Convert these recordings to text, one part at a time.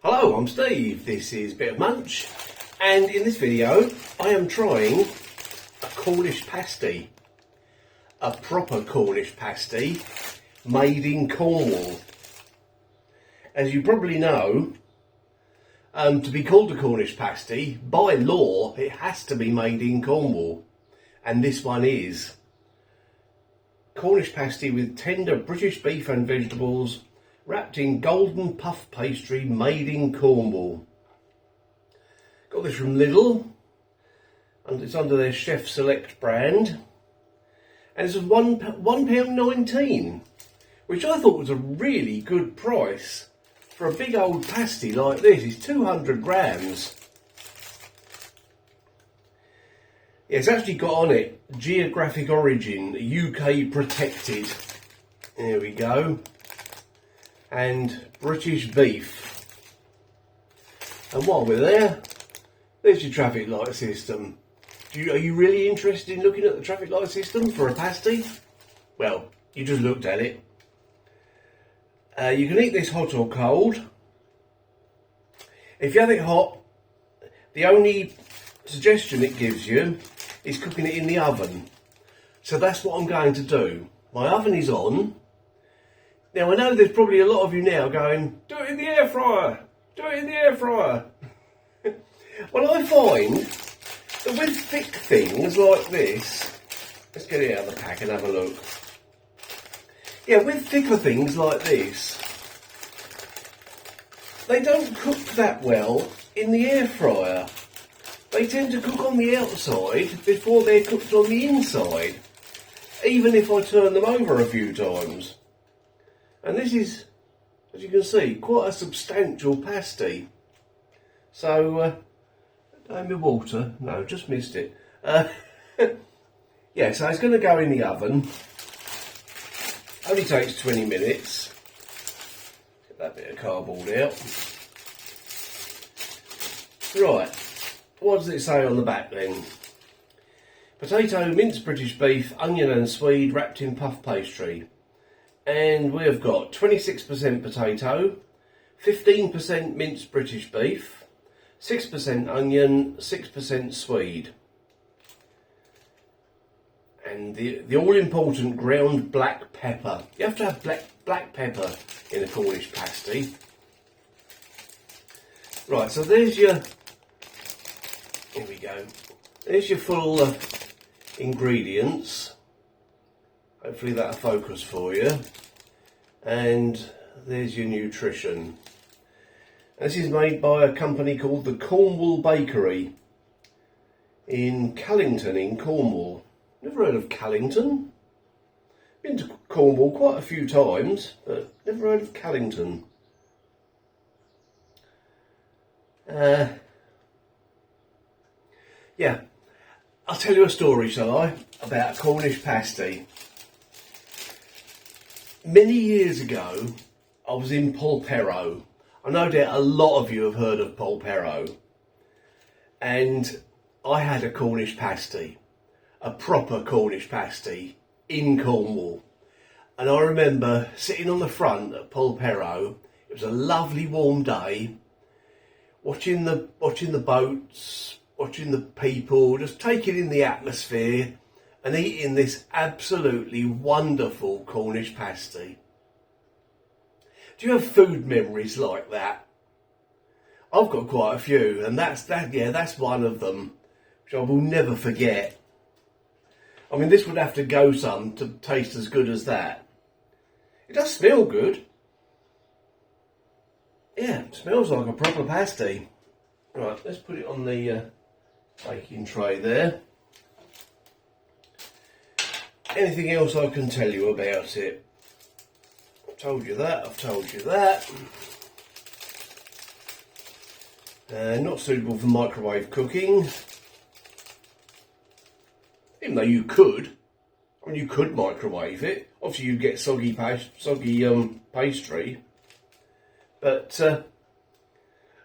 Hello, I'm Steve, this is Bit of Munch, and in this video I am trying a Cornish pasty. A proper Cornish pasty made in Cornwall. As you probably know, to be called a Cornish pasty, by law it has to be made in Cornwall, and this one is. Cornish pasty with tender British beef and vegetables, wrapped in golden puff pastry made in Cornwall. Got this from Lidl, and it's under their Chef Select brand, and it's £1.19, which I thought was a really good price for a big old pasty like this. It's 200 grams. Yeah, it's actually got on it geographic origin, UK protected. There we go. And British beef. And while we're there, there's your traffic light system. Are you really interested in looking at the traffic light system for a pasty? Well, you just looked at it. You can eat this hot or cold. If you have it hot, the only suggestion it gives you is cooking it in the oven. So that's what I'm going to do. My oven is on. Now I know there's probably a lot of you now going, do it in the air fryer, do it in the air fryer. Well, I find that with thick things like this, let's get it out of the pack and have a look. Yeah, with thicker things like this, they don't cook that well in the air fryer. They tend to cook on the outside before they're cooked on the inside, even if I turn them over a few times. And this is, as you can see, quite a substantial pasty. So, don't be water. No, just missed it. Yeah, so it's going to go in the oven. Only takes 20 minutes. Get that bit of cardboard out. Right, what does it say on the back then? Potato, minced British beef, onion and swede wrapped in puff pastry. And we've got 26% potato, 15% minced British beef, 6% onion, 6% swede. And the all-important ground black pepper. You have to have black pepper in a Cornish pasty. Right, so there's your, here we go. There's your full ingredients. Hopefully that'll focus for you. And there's your nutrition. This is made by a company called the Cornwall Bakery in Callington in Cornwall. Never heard of Callington. Been to Cornwall quite a few times, but never heard of Callington. Yeah, I'll tell you a story, shall I, about a Cornish pasty. Many years ago, I was in Polperro. I no doubt a lot of you have heard of Polperro. And I had a Cornish pasty, a proper Cornish pasty in Cornwall. And I remember sitting on the front at Polperro. It was a lovely warm day, watching the boats, watching the people, just taking in the atmosphere and eating this absolutely wonderful Cornish pasty. Do you have food memories like that? I've got quite a few, and that's one of them, which I will never forget. I mean, this would have to go some to taste as good as that. It does smell good. Yeah, it smells like a proper pasty. Right, let's put it on the baking tray there. Anything else I can tell you about it? I've told you that, I've told you that. Not suitable for microwave cooking. Even though you could. I mean, you could microwave it. Obviously you'd get soggy pastry. But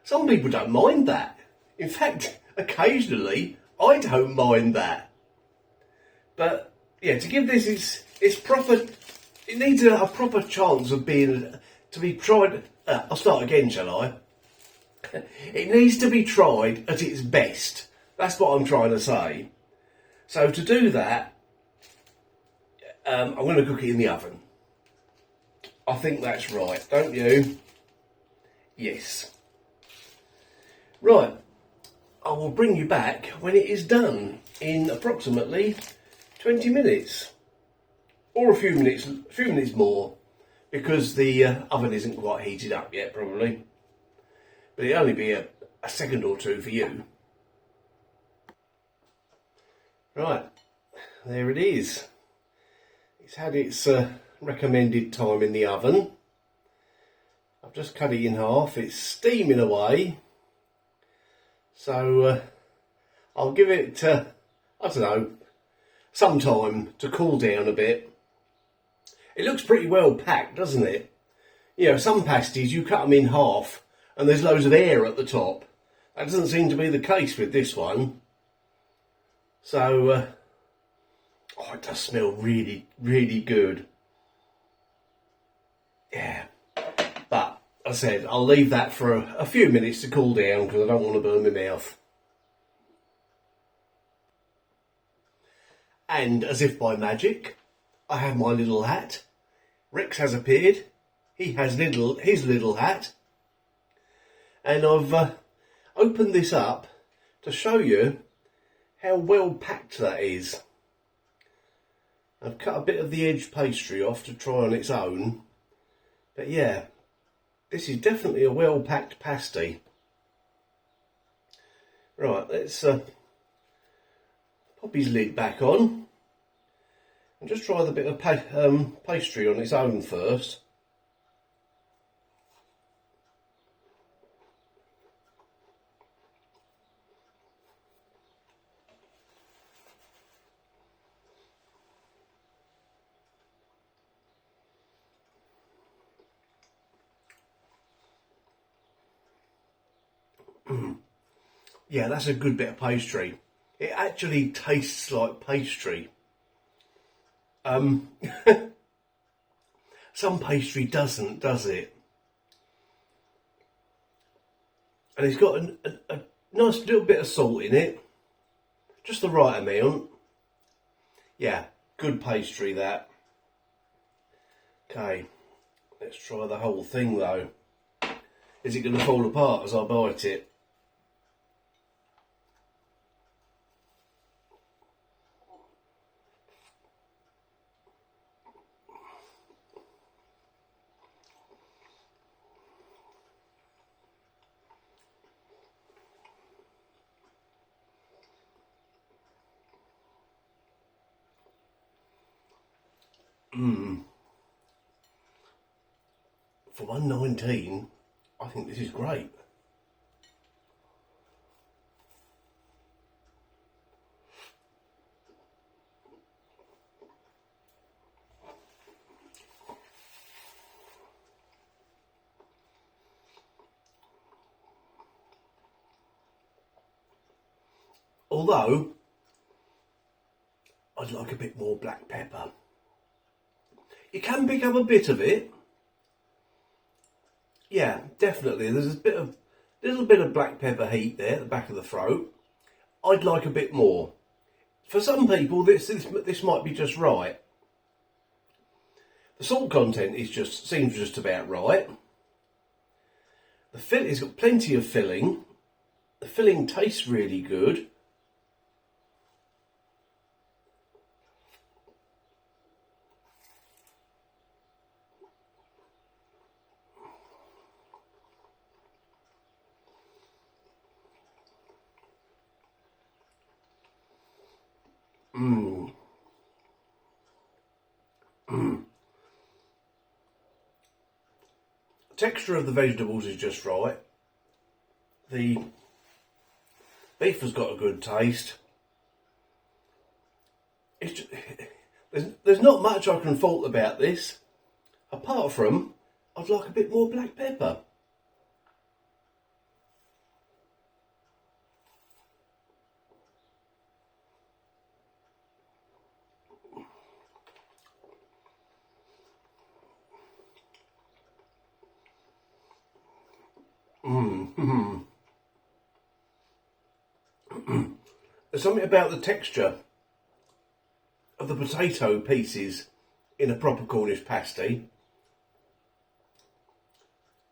some people don't mind that. In fact, occasionally I don't mind that. But yeah, to give this it's proper. It needs a proper chance of to be tried. I'll start again, shall I? It needs to be tried at its best. That's what I'm trying to say. So to do that, I'm going to cook it in the oven. I think that's right, don't you? Yes. Right, I will bring you back when it is done in approximately 20 minutes. Or a few minutes more, because the oven isn't quite heated up yet, probably. But it'll only be a second or two for you. Right, there it is. It's had its recommended time in the oven. I've just cut it in half. It's steaming away. So I'll give it, I don't know, some time to cool down a bit. It looks pretty well packed, doesn't it? You know, some pasties, you cut them in half and there's loads of air at the top. That doesn't seem to be the case with this one. So, oh, it does smell really, really good. Yeah. But, as I said, I'll leave that for a few minutes to cool down because I don't want to burn my mouth. And, as if by magic, I have my little hat. Rex has appeared. He has his little hat. And I've opened this up to show you how well packed that is. I've cut a bit of the edge pastry off to try on its own. But yeah, this is definitely a well packed pasty. Right, let's pop his lid back on. And just try the bit of pastry on its own first. Yeah, that's a good bit of pastry. It actually tastes like pastry. Some pastry doesn't, does it? And it's got a nice little bit of salt in it. Just the right amount. Yeah, good pastry that. Okay, let's try the whole thing though. Is it going to fall apart as I bite it? For $1.19, I think this is great. Although, I'd like a bit more black pepper. You can pick up a bit of it. Yeah, definitely. There's a little bit of black pepper heat there at the back of the throat. I'd like a bit more. For some people, this might be just right. The salt content seems just about right. It's got plenty of filling. The filling tastes really good. Texture of the vegetables is just right. The beef has got a good taste. There's not much I can fault about this, apart from I'd like a bit more black pepper. There's something about the texture of the potato pieces in a proper Cornish pasty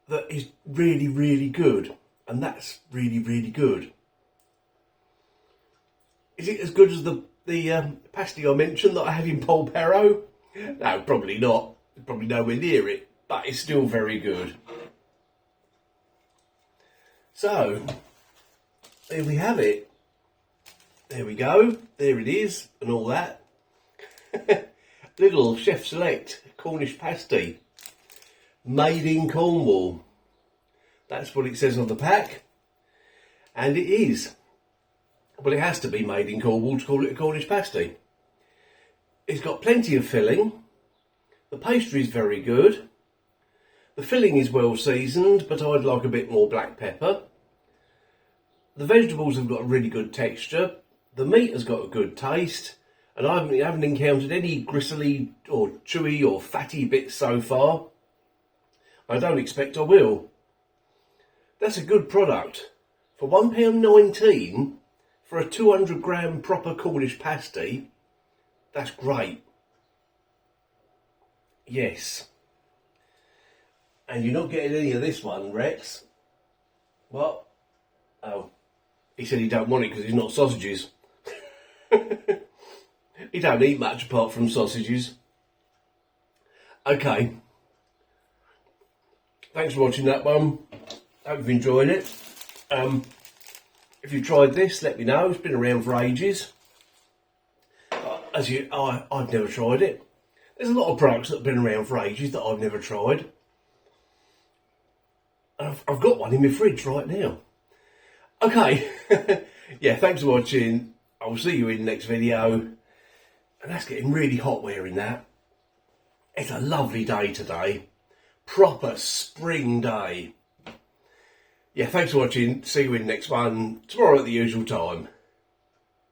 that is really, really good. And that's really, really good. Is it as good as the pasty I mentioned that I had in Polperro? No, probably not. Probably nowhere near it. But it's still very good. So, there we have it. There we go. There it is. And all that. Lidl Chef Select Cornish Pasty. Made in Cornwall. That's what it says on the pack. And it is. Well, it has to be made in Cornwall to call it a Cornish pasty. It's got plenty of filling. The pastry is very good. The filling is well seasoned, but I'd like a bit more black pepper. The vegetables have got a really good texture. The meat has got a good taste. And I haven't encountered any gristly or chewy or fatty bits so far. I don't expect I will. That's a good product. For £1.19 for a 200 gram proper Cornish pasty, that's great. Yes. And you're not getting any of this one, Rex. What? Oh, he said he don't want it because he's not sausages. He don't eat much apart from sausages. Okay. Thanks for watching that one. Hope you've enjoyed it. If you tried this, let me know. It's been around for ages. I've never tried it. There's a lot of products that have been around for ages that I've never tried. I've got one in my fridge right now. Okay. Yeah, thanks for watching. I'll see you in the next video. And that's getting really hot wearing that. It's a lovely day today. Proper spring day. Yeah, thanks for watching. See you in the next one tomorrow at the usual time.